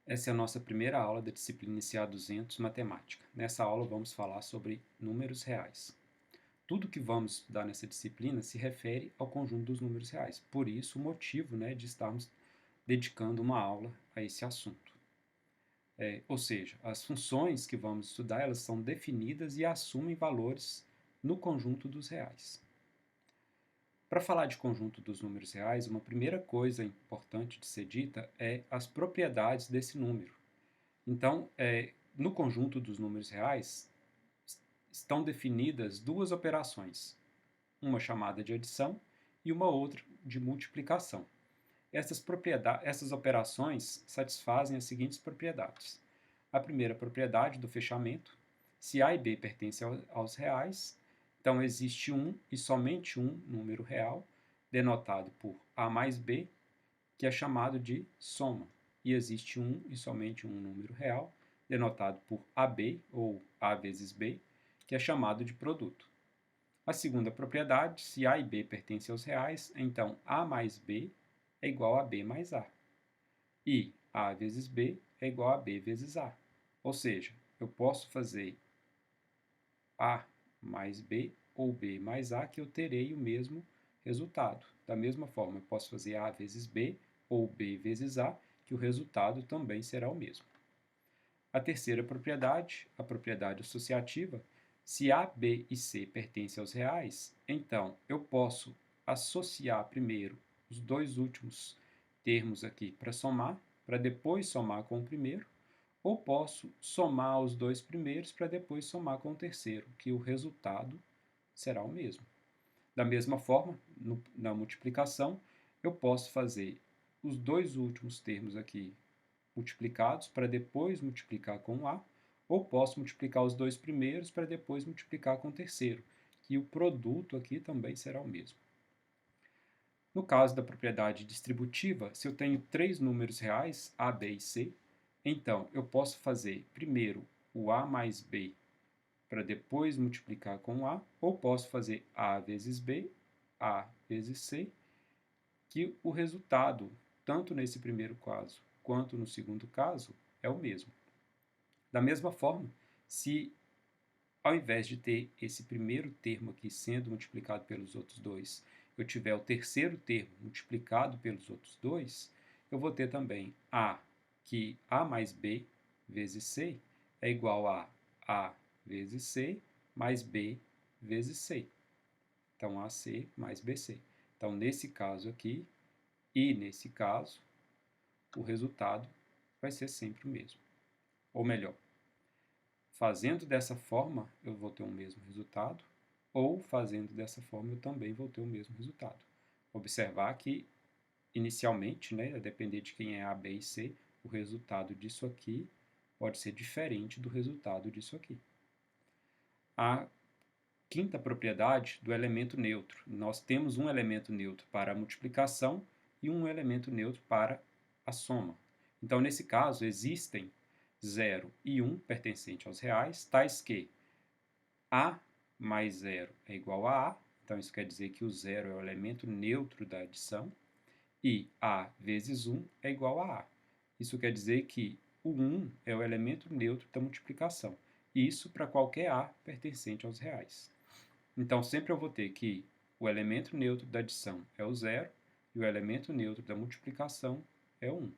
Essa é a nossa primeira aula da disciplina Inicial 200, Matemática. Nessa aula vamos falar sobre números reais. Tudo que vamos estudar nessa disciplina se refere ao conjunto dos números reais. Por isso, o motivo de estarmos dedicando uma aula a esse assunto. Ou seja, as funções que vamos estudar, elas são definidas e assumem valores no conjunto dos reais. Para falar de conjunto dos números reais, uma primeira coisa importante de ser dita é as propriedades desse número. Então, no conjunto dos números reais, estão definidas duas operações, uma chamada de adição e uma outra de multiplicação. Essas operações satisfazem as seguintes propriedades. A primeira propriedade do fechamento: se A e B pertencem aos reais, então existe um e somente um número real, denotado por A mais B, que é chamado de soma. E existe um e somente um número real, denotado por AB, ou A vezes B, que é chamado de produto. A segunda propriedade: se A e B pertencem aos reais, então A mais B é igual a B mais A. E A vezes B é igual a B vezes A. Ou seja, eu posso fazer A mais B ou B mais A, que eu terei o mesmo resultado. Da mesma forma, eu posso fazer A vezes B ou B vezes A, que o resultado também será o mesmo. A terceira propriedade, a propriedade associativa: se A, B e C pertencem aos reais, então eu posso associar primeiro os dois últimos termos aqui para somar, para depois somar com o primeiro, ou posso somar os dois primeiros para depois somar com o terceiro, que o resultado será o mesmo. Da mesma forma, na multiplicação, eu posso fazer os dois últimos termos aqui multiplicados para depois multiplicar com A, ou posso multiplicar os dois primeiros para depois multiplicar com o terceiro, que o produto aqui também será o mesmo. No caso da propriedade distributiva, se eu tenho três números reais, A, B e C, então eu posso fazer primeiro o A mais B para depois multiplicar com A, ou posso fazer A vezes B, A vezes C, que o resultado, tanto nesse primeiro caso quanto no segundo caso, é o mesmo. Da mesma forma, se ao invés de ter esse primeiro termo aqui sendo multiplicado pelos outros dois, eu tiver o terceiro termo multiplicado pelos outros dois, eu vou ter também que A mais B vezes C é igual a A vezes C mais B vezes C. Então, AC mais BC. Então, nesse caso aqui e nesse caso, o resultado vai ser sempre o mesmo. Ou melhor, fazendo dessa forma, eu vou ter o mesmo resultado, ou fazendo dessa forma, eu também vou ter o mesmo resultado. Observar que, inicialmente, a depender de quem é A, B e C, o resultado disso aqui pode ser diferente do resultado disso aqui. A quinta propriedade do elemento neutro. Nós temos um elemento neutro para a multiplicação e um elemento neutro para a soma. Então, nesse caso, existem 0 e 1 pertencentes aos reais, tais que A mais 0 é igual a A, então isso quer dizer que o 0 é o elemento neutro da adição, e A vezes 1 é igual a A. Isso quer dizer que o 1 é o elemento neutro da multiplicação, isso para qualquer A pertencente aos reais. Então, sempre eu vou ter que o elemento neutro da adição é o 0 e o elemento neutro da multiplicação é o 1.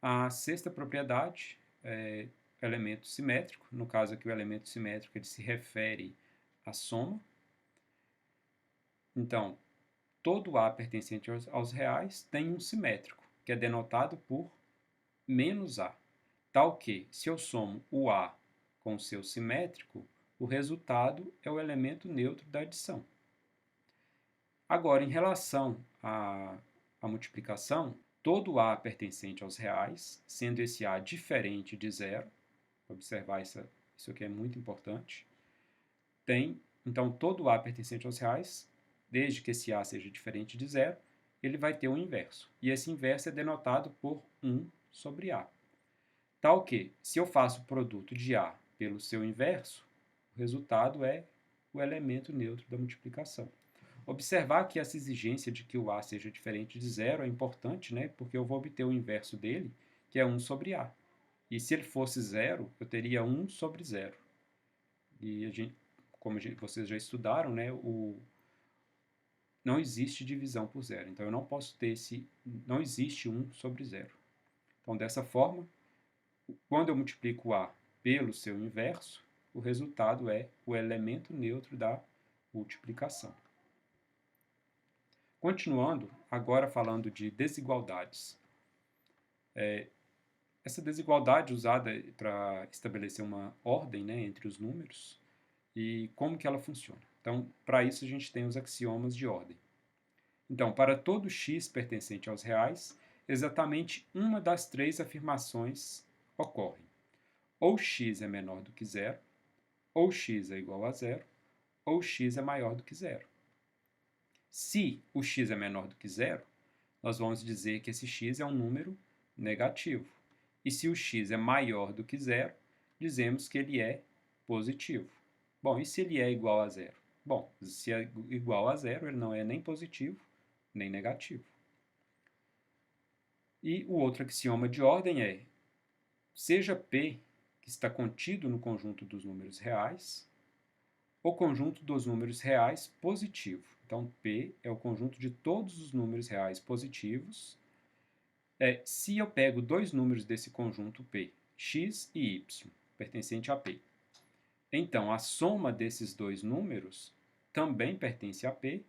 A sexta propriedade é elemento simétrico. No caso aqui, o elemento simétrico ele se refere à soma. Então, todo A pertencente aos reais tem um simétrico, que é denotado por menos A. Tal que, se eu somo o A com o seu simétrico, o resultado é o elemento neutro da adição. Agora, em relação à multiplicação, todo A pertencente aos reais, sendo esse A diferente de zero, observar isso aqui é muito importante, então, todo A pertencente aos reais, desde que esse A seja diferente de zero, ele vai ter um inverso. E esse inverso é denotado por 1 sobre A. Tal que, se eu faço o produto de A pelo seu inverso, o resultado é o elemento neutro da multiplicação. Observar que essa exigência de que o A seja diferente de zero é importante, né? Porque eu vou obter o inverso dele, que é 1 sobre A. E se ele fosse zero, eu teria 1 sobre zero. E como vocês já estudaram, né? Não existe divisão por zero. Então, eu não posso ter não existe 1 sobre zero. Então, dessa forma, quando eu multiplico A pelo seu inverso, o resultado é o elemento neutro da multiplicação. Continuando, agora falando de desigualdades. Essa desigualdade usada para estabelecer uma ordem, né, entre os números e como que ela funciona. Então, para isso a gente tem os axiomas de ordem. Então, para todo x pertencente aos reais, exatamente uma das três afirmações ocorre. Ou x é menor do que zero, ou x é igual a zero, ou x é maior do que zero. Se o x é menor do que zero, nós vamos dizer que esse x é um número negativo. E se o x é maior do que zero, dizemos que ele é positivo. Bom, e se ele é igual a zero? Bom, se é igual a zero, ele não é nem positivo, nem negativo. E o outro axioma de ordem é: seja P, que está contido no conjunto dos números reais, o conjunto dos números reais positivo. Então, P é o conjunto de todos os números reais positivos. Se eu pego dois números desse conjunto P, x e y, pertencente a P, então a soma desses dois números também pertence a P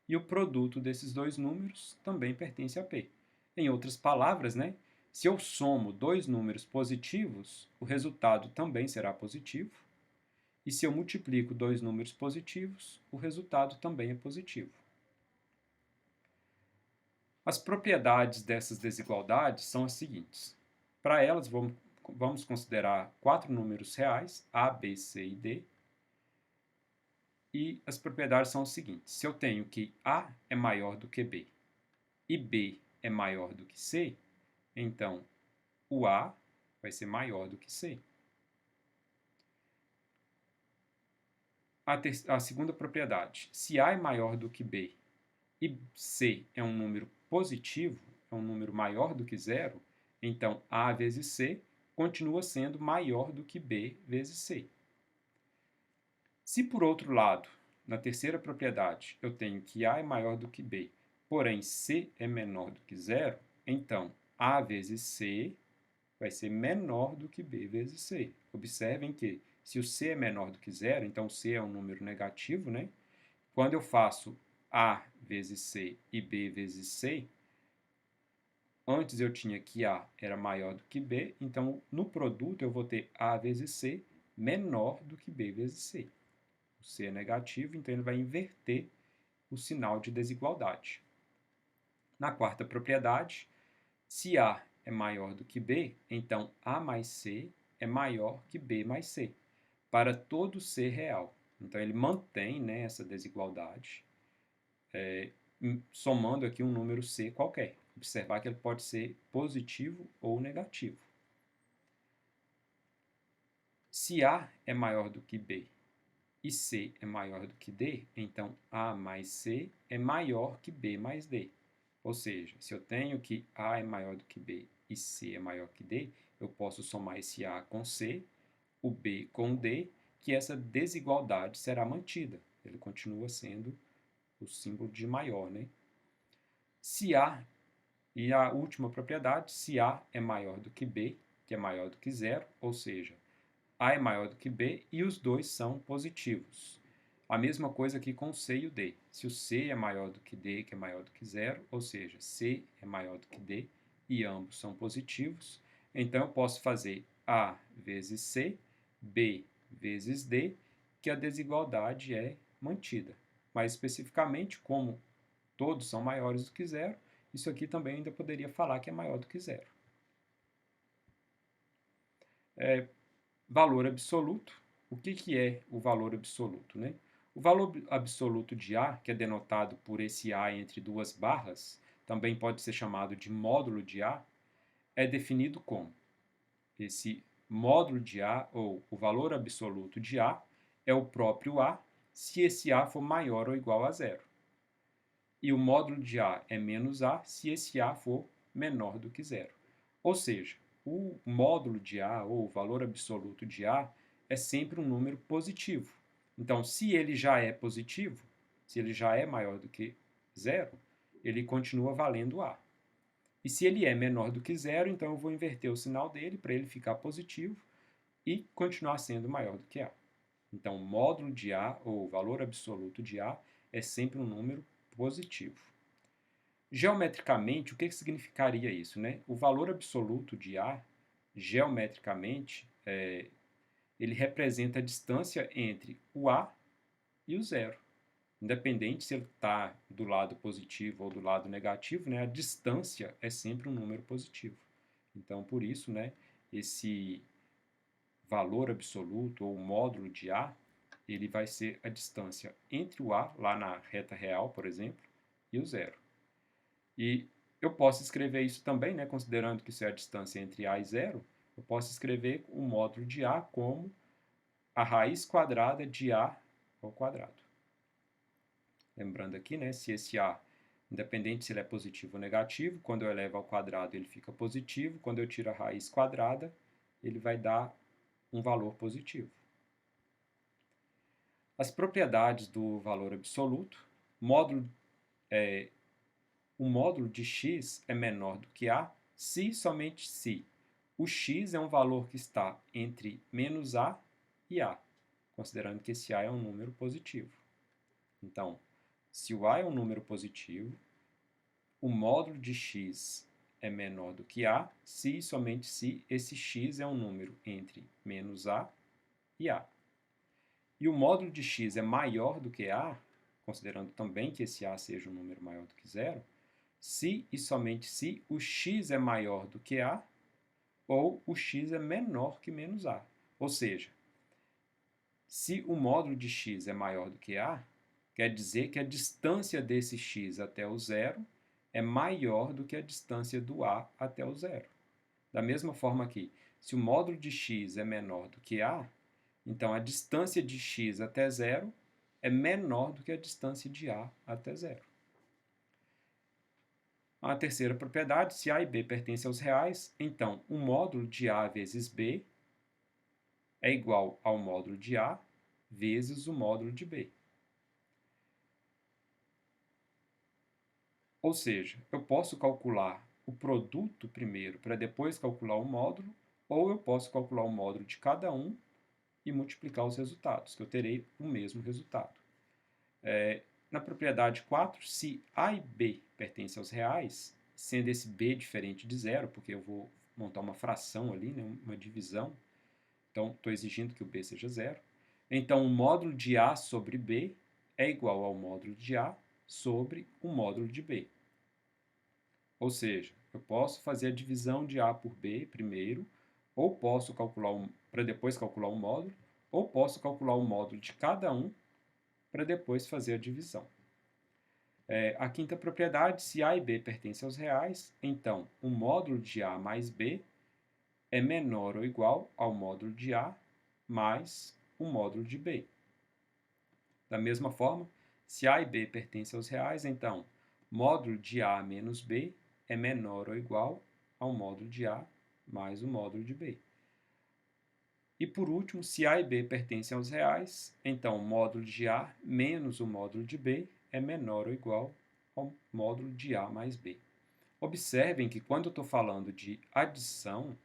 e o produto desses dois números também pertence a P. Em outras palavras, né, se eu somo dois números positivos, o resultado também será positivo. E se eu multiplico dois números positivos, o resultado também é positivo. As propriedades dessas desigualdades são as seguintes. Para elas, vamos considerar quatro números reais, A, B, C e D. E as propriedades são as seguintes. Se eu tenho que A é maior do que B e B é maior do que C, então o A vai ser maior do que C. A segunda propriedade. Se A é maior do que B e C é um número positivo, é um número maior do que zero, então A vezes C continua sendo maior do que B vezes C. Se, por outro lado, na terceira propriedade, eu tenho que A é maior do que B, porém C é menor do que zero, então A vezes C vai ser menor do que B vezes C. Observem que, se o C é menor do que zero, então C é um número negativo, né? Quando eu faço A vezes C e B vezes C, antes eu tinha que A era maior do que B, então no produto eu vou ter A vezes C menor do que B vezes C. O C é negativo, então ele vai inverter o sinal de desigualdade. Na quarta propriedade, se A é maior do que B, então A mais C é maior que B mais C, para todo C real. Então ele mantém, né, essa desigualdade, somando aqui um número C qualquer. Observar que ele pode ser positivo ou negativo. Se A é maior do que B e C é maior do que D, então A mais C é maior que B mais D. Ou seja, se eu tenho que A é maior do que B e C é maior que D, eu posso somar esse A com C, o B com D, que essa desigualdade será mantida. Ele continua sendo o símbolo de maior, né? Se A, e a última propriedade, se A é maior do que B, que é maior do que zero, ou seja, A é maior do que B e os dois são positivos. A mesma coisa aqui com o C e o D. Se o C é maior do que D, que é maior do que zero, ou seja, C é maior do que D e ambos são positivos, então eu posso fazer A vezes C, B vezes D, que a desigualdade é mantida. Mais especificamente, como todos são maiores do que zero, isso aqui também ainda poderia falar que é maior do que zero. Valor absoluto. O que é o valor absoluto, né? O valor absoluto de A, que é denotado por esse A entre duas barras, também pode ser chamado de módulo de A, é definido como esse módulo de A, ou o valor absoluto de A, é o próprio A, se esse A for maior ou igual a zero. e o módulo de A é menos A se esse A for menor do que zero. Ou seja, o módulo de A, ou o valor absoluto de A, é sempre um número positivo. Então, se ele já é positivo, se ele já é maior do que zero, ele continua valendo A. E se ele é menor do que zero, então eu vou inverter o sinal dele para ele ficar positivo e continuar sendo maior do que A. Então, o módulo de A, ou o valor absoluto de A, é sempre um número positivo. Geometricamente, o que significaria isso, né? O valor absoluto de A, geometricamente, ele representa a distância entre o A e o zero. Independente se ele está do lado positivo ou do lado negativo, né, a distância é sempre um número positivo. Então, por isso, né, esse valor absoluto ou módulo de A, ele vai ser a distância entre o A, lá na reta real, por exemplo, e o zero. E eu posso escrever isso também, né, considerando que isso é a distância entre A e zero, eu posso escrever o módulo de A como a raiz quadrada de A ao quadrado. Lembrando aqui, né, se esse A, independente se ele é positivo ou negativo, quando eu elevo ao quadrado ele fica positivo, quando eu tiro a raiz quadrada, ele vai dar um valor positivo. As propriedades do valor absoluto, o módulo de x é menor do que A se e somente se o x é um valor que está entre menos A e A, considerando que esse A é um número positivo. Então, se o A é um número positivo, o módulo de x é menor do que A se e somente se esse x é um número entre menos A e A. E o módulo de x é maior do que A, considerando também que esse A seja um número maior do que zero, se e somente se o x é maior do que A ou o x é menor que menos A. Ou seja, se o módulo de x é maior do que A, quer dizer que a distância desse x até o zero é maior do que a distância do A até o zero. Da mesma forma que, se o módulo de x é menor do que A, então a distância de x até zero é menor do que a distância de A até zero. A terceira propriedade, se A e B pertencem aos reais, então o módulo de A vezes B é igual ao módulo de A vezes o módulo de B. Ou seja, eu posso calcular o produto primeiro para depois calcular o módulo, ou eu posso calcular o módulo de cada um e multiplicar os resultados, que eu terei o mesmo resultado. Na propriedade 4, se A e B pertencem aos reais, sendo esse B diferente de zero, porque eu vou montar uma fração ali, né, uma divisão, então estou exigindo que o B seja zero, então o módulo de A sobre B é igual ao módulo de A sobre o módulo de B. Ou seja, eu posso fazer a divisão de A por B primeiro, ou posso calcular para depois calcular o módulo, ou posso calcular o módulo de cada um para depois fazer a divisão. A quinta propriedade, se A e B pertencem aos reais, então o módulo de A mais B é menor ou igual ao módulo de A mais o módulo de B. Da mesma forma, se A e B pertencem aos reais, então módulo de A menos B é menor ou igual ao módulo de A mais o módulo de B. E por último, se A e B pertencem aos reais, então o módulo de A menos o módulo de B é menor ou igual ao módulo de A mais B. Observem que quando eu estou falando de adição,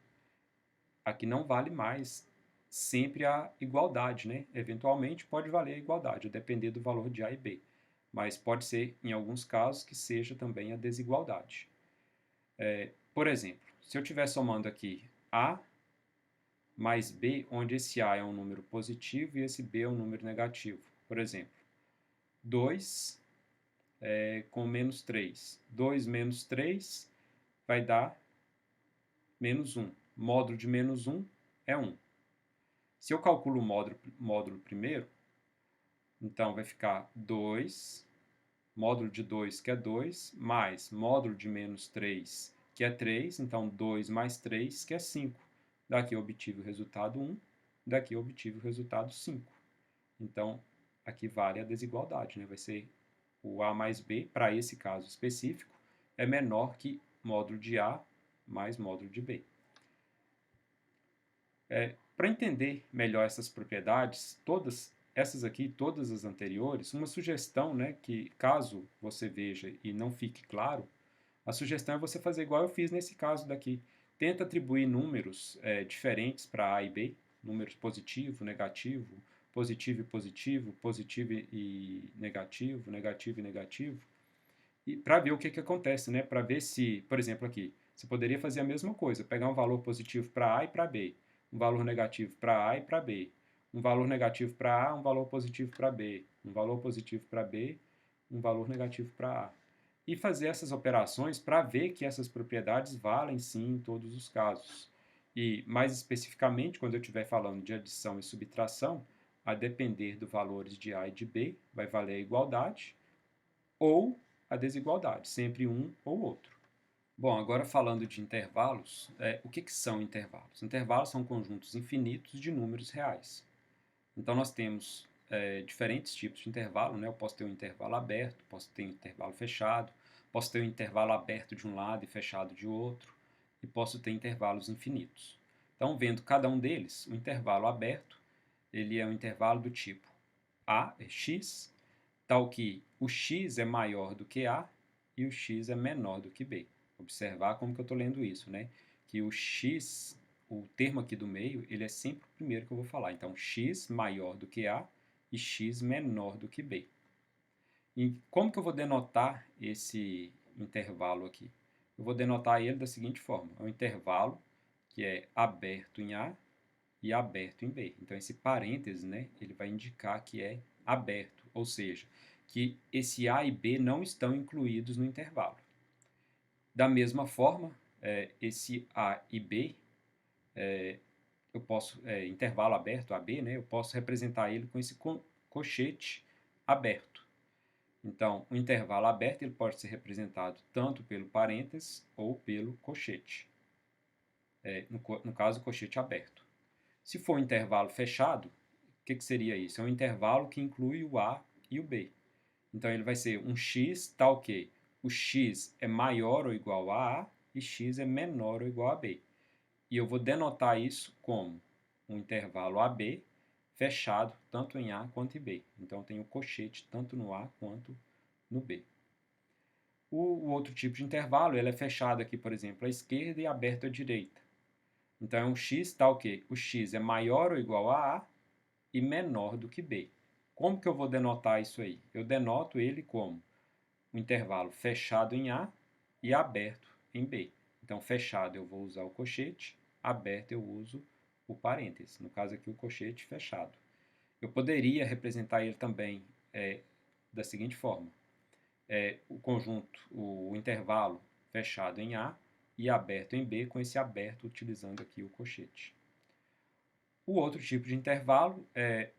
aqui não vale mais sempre a igualdade, né? Eventualmente pode valer a igualdade, a depender do valor de A e B, mas pode ser, em alguns casos, que seja também a desigualdade. Por exemplo, se eu estiver somando aqui A mais B, onde esse A é um número positivo e esse B é um número negativo. Por exemplo, 2 com menos 3. 2 menos 3 vai dar menos 1. Módulo de menos 1 é 1. Se eu calculo o módulo primeiro, então vai ficar 2, módulo de 2, que é 2, mais módulo de menos 3, que é 3, então 2 mais 3, que é 5. Daqui eu obtive o resultado 1, daqui eu obtive o resultado 5. Então, aqui vale a desigualdade, né? Vai ser o A mais B, para esse caso específico, é menor que módulo de A mais módulo de B. Para entender melhor essas propriedades, todas essas aqui, todas as anteriores, uma sugestão, né, que caso você veja e não fique claro, a sugestão é você fazer igual eu fiz nesse caso daqui. Tenta atribuir números diferentes para A e B, números positivo, negativo, positivo e positivo, positivo e negativo, negativo e negativo, e para ver o que acontece, né? Para ver se, por exemplo, aqui, você poderia fazer a mesma coisa, pegar um valor positivo para A e para B, um valor negativo para A e para B, um valor negativo para A, um valor positivo para B, um valor positivo para B, um valor negativo para A. E fazer essas operações para ver que essas propriedades valem sim em todos os casos. E, mais especificamente, quando eu estiver falando de adição e subtração, a depender dos valores de A e de B, vai valer a igualdade, ou a desigualdade, sempre um ou outro. Bom, agora falando de intervalos, o que são intervalos? Intervalos são conjuntos infinitos de números reais. Então nós temos diferentes tipos de intervalo, né? Eu posso ter um intervalo aberto, posso ter um intervalo fechado, posso ter um intervalo aberto de um lado e fechado de outro, e posso ter intervalos infinitos. Então, vendo cada um deles, o intervalo aberto, ele é um intervalo do tipo A é x, tal que o x é maior do que A e o x é menor do que B. Observar como que eu estou lendo isso, né? Que o x, o termo aqui do meio, ele é sempre o primeiro que eu vou falar. Então, x maior do que A e x menor do que B. E como que eu vou denotar esse intervalo aqui? Eu vou denotar ele da seguinte forma. É um intervalo que é aberto em A e aberto em B. Então, esse parênteses, né, ele vai indicar que é aberto, ou seja, que esse A e B não estão incluídos no intervalo. Da mesma forma, esse A e B, eu posso, intervalo aberto, AB, né, eu posso representar ele com esse cochete aberto. Então, o intervalo aberto ele pode ser representado tanto pelo parênteses ou pelo cochete. No caso, o cochete aberto. Se for um intervalo fechado, o que seria isso? É um intervalo que inclui o A e o B. Então, ele vai ser um x tal que o x é maior ou igual a A e x é menor ou igual a B. E eu vou denotar isso como um intervalo AB fechado tanto em A quanto em B. Então, eu tenho cochete tanto no A quanto no B. O outro tipo de intervalo ele é fechado aqui, por exemplo, à esquerda e aberto à direita. Então, é um x tal que o x é maior ou igual a A e menor do que B. Como que eu vou denotar isso aí? Eu denoto ele como um intervalo fechado em A e aberto em B. Então, fechado eu vou usar o cochete, aberto eu uso o parêntese. No caso aqui, o cochete fechado. Eu poderia representar ele também da seguinte forma. O conjunto, o intervalo fechado em A e aberto em B, com esse aberto utilizando aqui o cochete. O outro tipo de intervalo é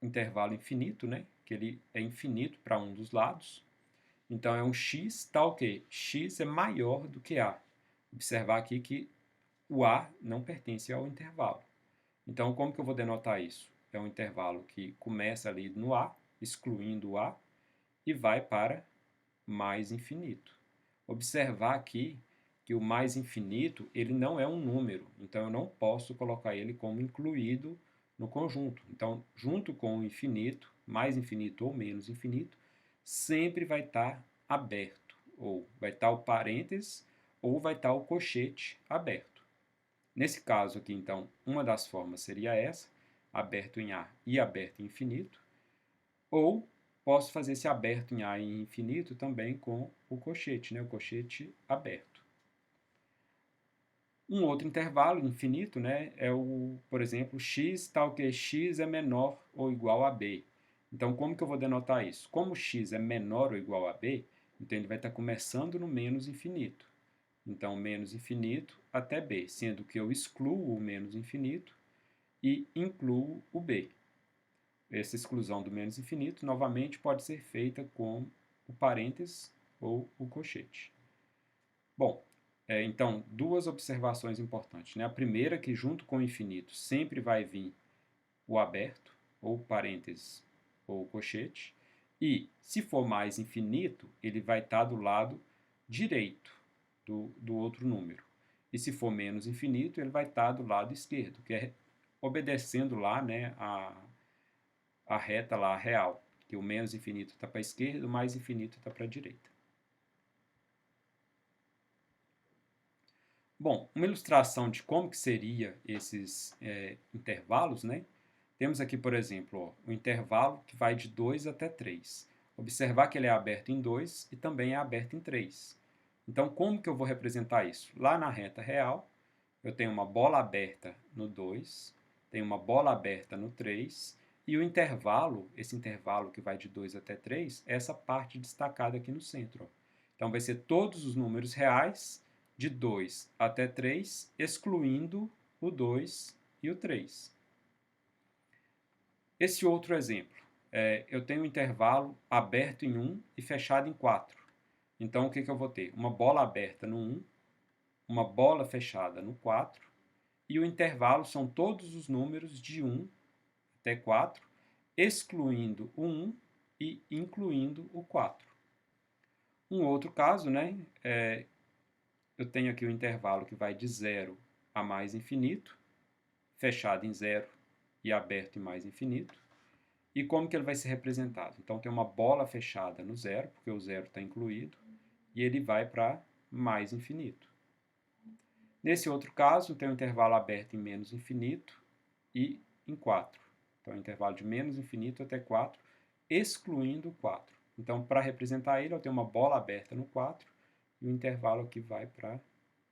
intervalo infinito, né? Que ele é infinito para um dos lados. Então, é um x tal que x é maior do que A. Observar aqui que o A não pertence ao intervalo. Então, como que eu vou denotar isso? É um intervalo que começa ali no A, excluindo o A, e vai para mais infinito. Observar aqui que o mais infinito ele não é um número, então eu não posso colocar ele como incluído no conjunto. Então, junto com o infinito, mais infinito ou menos infinito, sempre vai estar aberto, ou vai estar o parênteses, ou vai estar o cochete aberto. Nesse caso aqui, então, uma das formas seria essa, aberto em A e aberto em infinito, ou posso fazer esse aberto em A e infinito também com o cochete, né? O cochete aberto. Um outro intervalo infinito, né, é por exemplo, x tal que x é menor ou igual a b. Então, como que eu vou denotar isso? Como x é menor ou igual a b, então ele vai estar começando no menos infinito. Então, menos infinito até b, sendo que eu excluo o menos infinito e incluo o b. Essa exclusão do menos infinito, novamente, pode ser feita com o parênteses ou o cochete. Bom, então, duas observações importantes, né? A primeira é que junto com o infinito sempre vai vir o aberto, ou parênteses, ou cochete. E, se for mais infinito, ele vai estar do lado direito do outro número. E se for menos infinito, ele vai estar do lado esquerdo, que é obedecendo lá, né, a reta lá, a real, que o menos infinito está para a esquerda, o mais infinito está para a direita. Bom, uma ilustração de como que seria esses intervalos, né? Temos aqui, por exemplo, ó, o intervalo que vai de 2 até 3. Observar que ele é aberto em 2 e também é aberto em 3. Então, como que eu vou representar isso? Lá na reta real, eu tenho uma bola aberta no 2, tenho uma bola aberta no 3, e o intervalo, esse intervalo que vai de 2 até 3, é essa parte destacada aqui no centro. Ó. Então, vai ser todos os números reais de 2 até 3, excluindo o 2 e o 3. Esse outro exemplo, eu tenho um intervalo aberto em 1 e fechado em 4. Então, o que eu vou ter? Uma bola aberta no 1, uma bola fechada no 4, e o intervalo são todos os números de 1 até 4, excluindo o 1 e incluindo o 4. Um outro caso, né, eu tenho aqui o intervalo que vai de 0 a mais infinito, fechado em 0 e aberto em mais infinito. E como que ele vai ser representado? Então, tem uma bola fechada no 0, porque o 0 está incluído, e ele vai para mais infinito. Nesse outro caso, tem um intervalo aberto em menos infinito e em 4. Então, é um intervalo de menos infinito até 4, excluindo o 4. Então, para representar ele, eu tenho uma bola aberta no 4 e o intervalo aqui vai para a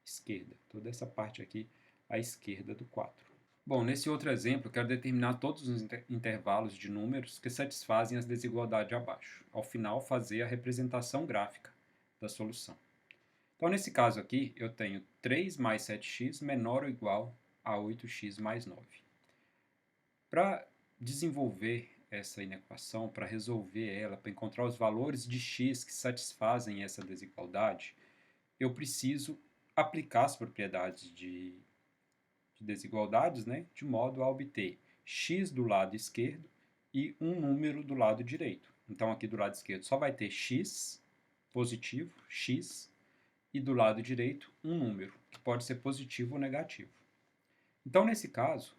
esquerda. Toda essa parte aqui à esquerda do 4. Bom, nesse outro exemplo, eu quero determinar todos os intervalos de números que satisfazem as desigualdades abaixo. Ao final, fazer a representação gráfica da solução. Então, nesse caso aqui, eu tenho 3 mais 7x menor ou igual a 8x mais 9. Para desenvolver essa inequação, para resolver ela, para encontrar os valores de x que satisfazem essa desigualdade, eu preciso aplicar as propriedades de desigualdades, né, de modo a obter x do lado esquerdo e um número do lado direito. Então, aqui do lado esquerdo só vai ter x positivo, x, e do lado direito um número, que pode ser positivo ou negativo. Então, nesse caso,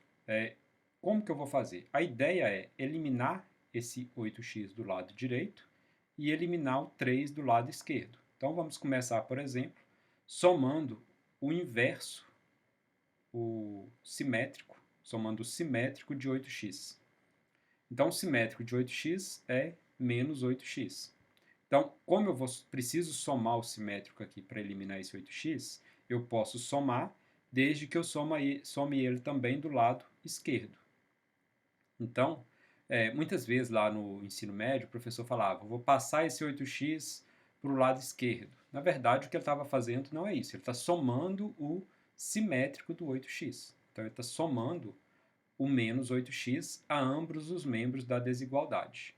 como que eu vou fazer? A ideia é eliminar esse 8x do lado direito e eliminar o 3 do lado esquerdo. Então, vamos começar, por exemplo, somando o inverso, o simétrico, somando o simétrico de 8x. Então, o simétrico de 8x é menos 8x. Então, como eu preciso somar o simétrico aqui para eliminar esse 8x, eu posso somar desde que eu some ele também do lado esquerdo. Então, muitas vezes lá no ensino médio, o professor falava, vou passar esse 8x para o lado esquerdo. Na verdade, o que ele estava fazendo não é isso, ele está somando o simétrico do 8x. Então, ele está somando o menos 8x a ambos os membros da desigualdade.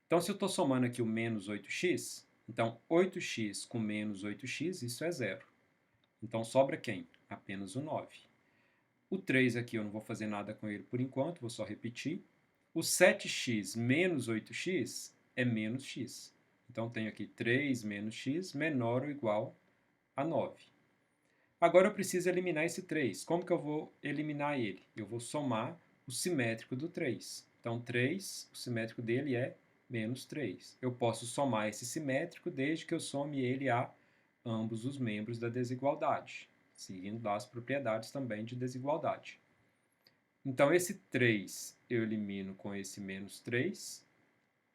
Então, se eu estou somando aqui o menos 8x, então 8x com menos 8x, isso é zero. Então, sobra quem? Apenas o 9. O 3 aqui eu não vou fazer nada com ele por enquanto, vou só repetir. O 7x menos 8x é menos x. Então, tenho aqui 3 menos x menor ou igual a 9. Agora eu preciso eliminar esse 3. Como que eu vou eliminar ele? Eu vou somar o simétrico do 3. Então, 3, o simétrico dele é menos 3. Eu posso somar esse simétrico desde que eu some ele a ambos os membros da desigualdade, seguindo lá as propriedades também de desigualdade. Então, esse 3 eu elimino com esse menos 3.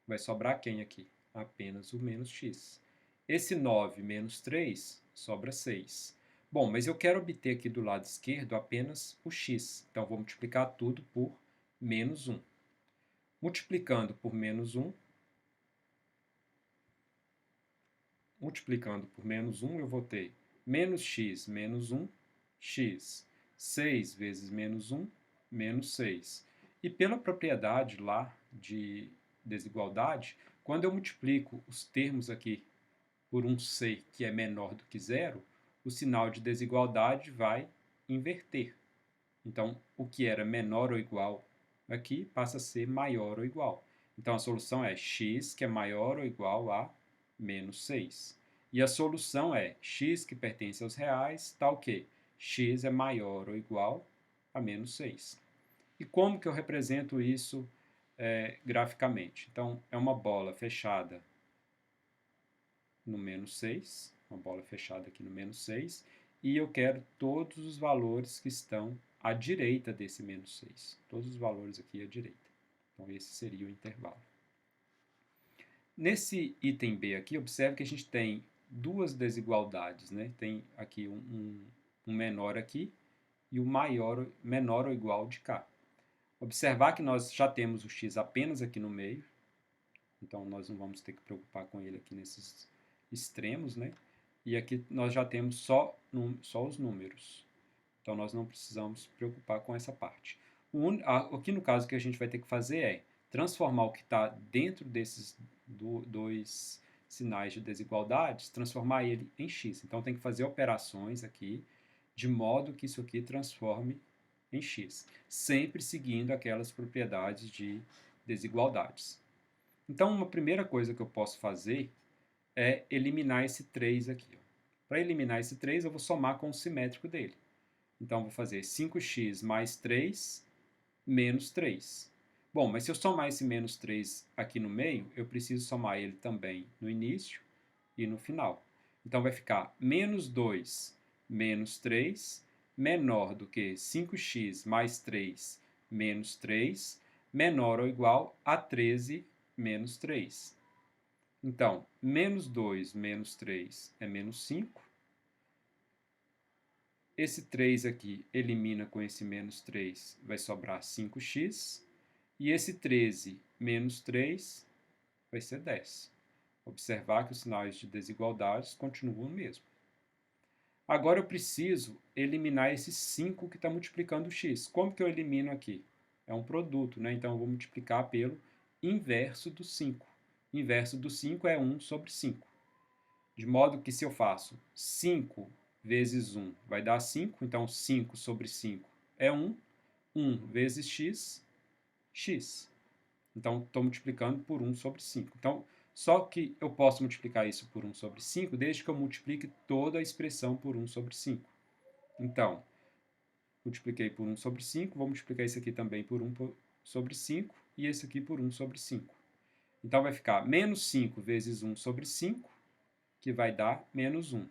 Vai sobrar quem aqui? Apenas o menos x. Esse 9 menos 3 sobra 6. Bom, mas eu quero obter aqui do lado esquerdo apenas o x. Então, vou multiplicar tudo por menos 1. Multiplicando por menos 1, eu vou ter menos x menos 1, x. 6 vezes menos 1, menos 6. E pela propriedade lá de desigualdade, quando eu multiplico os termos aqui por um c que é menor do que zero, o sinal de desigualdade vai inverter. Então, o que era menor ou igual aqui passa a ser maior ou igual. Então, a solução é x, que é maior ou igual a menos 6. E a solução é x, que pertence aos reais, tal que x é maior ou igual a menos 6. E como que eu represento isso graficamente? Então, é uma bola fechada no menos 6, uma bola fechada aqui no menos 6, e eu quero todos os valores que estão à direita desse menos 6. Todos os valores aqui à direita. Então, esse seria o intervalo. Nesse item B aqui, observe que a gente tem duas desigualdades, né? Tem aqui um menor aqui e o maior, menor ou igual de cá. Observar que nós já temos o x apenas aqui no meio, então nós não vamos ter que preocupar com ele aqui nesses extremos, né? E aqui nós já temos só os números, então nós não precisamos preocupar com essa parte. Aqui no caso que a gente vai ter que fazer é transformar o que está dentro desses dois sinais de desigualdades, transformar ele em x. Então tem que fazer operações aqui de modo que isso aqui transforme em x, sempre seguindo aquelas propriedades de desigualdades. Então, uma primeira coisa que eu posso fazer é eliminar esse 3 aqui. Para eliminar esse 3, eu vou somar com o simétrico dele. Então, eu vou fazer 5x mais 3 menos 3. Bom, mas se eu somar esse menos 3 aqui no meio, eu preciso somar ele também no início e no final. Então, vai ficar menos 2 menos 3 menor do que 5x mais 3 menos 3, menor ou igual a 13 menos 3. Então, menos 2 menos 3 é menos 5. Esse 3 aqui elimina com esse menos 3, vai sobrar 5x. E esse 13 menos 3 vai ser 10. Observar que os sinais de desigualdades continuam o mesmo. Agora eu preciso eliminar esse 5 que está multiplicando o x. Como que eu elimino aqui? É um produto, né? Então eu vou multiplicar pelo inverso do 5. O inverso do 5 é 1 sobre 5. De modo que se eu faço 5 vezes 1 vai dar 5, então 5 sobre 5 é 1. 1 vezes x, x. Então, estou multiplicando por 1 sobre 5. Então, só que eu posso multiplicar isso por 1 sobre 5 desde que eu multiplique toda a expressão por 1 sobre 5. Então, multipliquei por 1 sobre 5, vou multiplicar isso aqui também por 1 sobre 5 e esse aqui por 1 sobre 5. Então, vai ficar menos 5 vezes 1 sobre 5, que vai dar menos 1.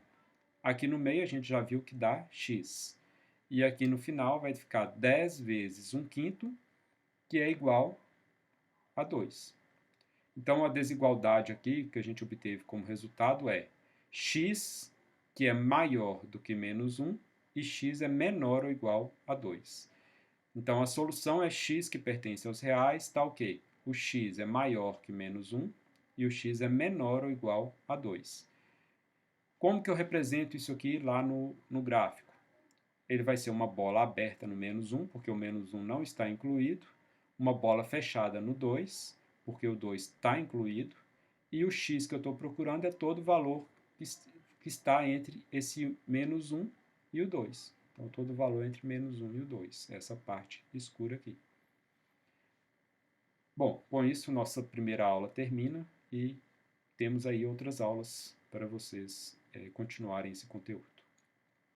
Aqui no meio a gente já viu que dá x. E aqui no final vai ficar 10 vezes 1 quinto, que é igual a 2. Então, a desigualdade aqui que a gente obteve como resultado é x, que é maior do que menos 1, e x é menor ou igual a 2. Então, a solução é x que pertence aos reais, tal que o x é maior que menos 1 e o x é menor ou igual a 2. Como que eu represento isso aqui lá no gráfico? Ele vai ser uma bola aberta no menos 1, porque o menos 1 não está incluído, uma bola fechada no 2, porque o 2 está incluído, e o x que eu estou procurando é todo o valor que está entre esse menos 1 e o 2. Então, todo o valor entre menos 1 e o 2, essa parte escura aqui. Bom, com isso, nossa primeira aula termina e temos aí outras aulas para vocês continuarem esse conteúdo.